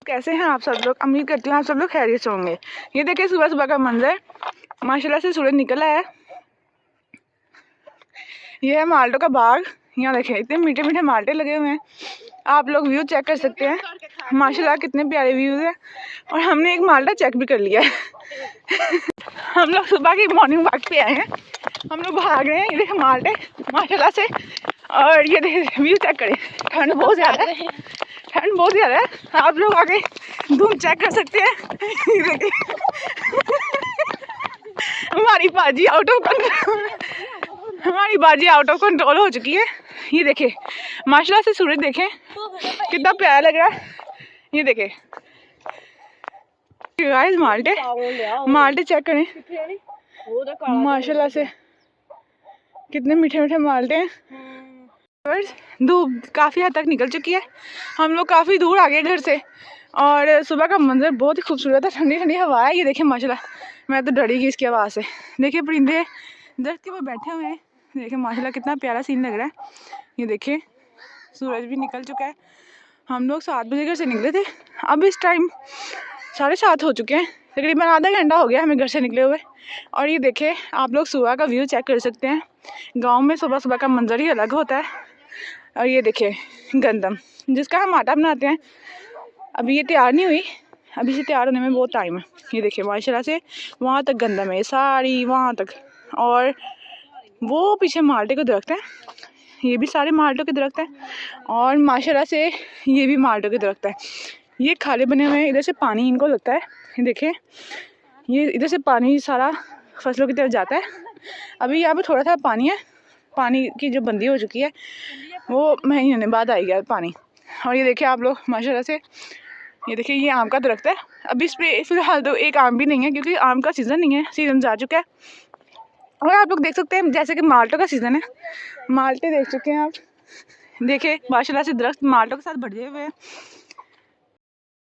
कैसे हैं आप सब लोग? उम्मीद करती हूँ आप सब लोग खैरियत से होंगे। ये देखिए सुबह सुबह का मंजर, माशाल्लाह से सूरज निकला है। ये है माल्टों का बाग। यहाँ देखिए इतने मीठे मीठे माल्टे लगे हुए हैं, आप लोग व्यू चेक कर सकते हैं। माशाल्लाह कितने प्यारे व्यूज़ हैं। और हमने एक माल्टा चेक भी कर लिया है। हम लोग सुबह की मॉर्निंग वॉक पे आए हैं, हम लोग भाग रहे हैं। ये देखिए माल्टे माशाल्लाह से। और ये देखिए व्यू चेक करें, ठंड बहुत ज़्यादा है, ठंड बहुत ज़्यादा है। आप लोग आगे धूप चेक कर सकते हैं। ये देखिए हमारी बाजी आउट ऑफ कंट्रोल, हमारी बाजी आउट ऑफ कंट्रोल हो चुकी है। ये देखे माशाल्लाह से सूरज देखें कितना प्यारा लग रहा है। ये देखे गाइस माल्टे माल्टे चेक करें, माशाल्लाह से कितने मीठे मीठे माल्टे हैं। धूप काफ़ी हद तक निकल चुकी है, हम लोग काफ़ी दूर आ गए घर से। और सुबह का मंजर बहुत ही खूबसूरत है, ठंडी ठंडी हवा है। ये देखिए माशाल्लाह, मैं तो डरी गई इसकी आवाज़ से। देखिए परिंदे दरख्त के ऊपर बैठे हुए हैं। देखिए माशाल्लाह कितना प्यारा सीन लग रहा है। ये देखिए सूरज भी निकल चुका है। हम लोग 7 बजे घर से निकले थे, अब इस टाइम 7:30 हो चुके हैं। तकरीबन आधा घंटा हो गया हमें घर से निकले हुए। और ये देखें आप लोग सुबह का व्यू चेक कर सकते हैं। गाँव में सुबह सुबह का मंजर ही अलग होता है। और ये देखिए गंदम जिसका हम आटा बनाते हैं, अभी ये तैयार नहीं हुई, अभी से तैयार होने में बहुत टाइम है। ये देखिए माशाल्लाह से वहाँ तक गंदम है सारी, वहाँ तक। और वो पीछे माल्टे के दरख्त हैं, ये भी सारे माल्टों के दरख्त हैं। और माशाल्लाह से ये भी माल्टों के दरख्त हैं। ये खाले बने हुए हैं, इधर से पानी इनको लगता है। ये देखें ये इधर से पानी सारा फसलों की तरफ जाता है। अभी यहाँ पे थोड़ा सा पानी है, पानी की जो बंदी हो चुकी है वो महीने बाद आएगा पानी। और ये देखिए आप लोग माशाल्लाह से, ये देखिए ये आम का दरख्त है। अभी इस पर फिलहाल तो एक आम भी नहीं है क्योंकि आम का सीज़न नहीं है, सीज़न जा चुका है। और आप लोग देख सकते हैं जैसे कि माल्टों का सीज़न है, माल्टे देख चुके हैं आप। देखिए माशाल्लाह से दरख्त माल्टों के साथ बढ़े हुए हैं।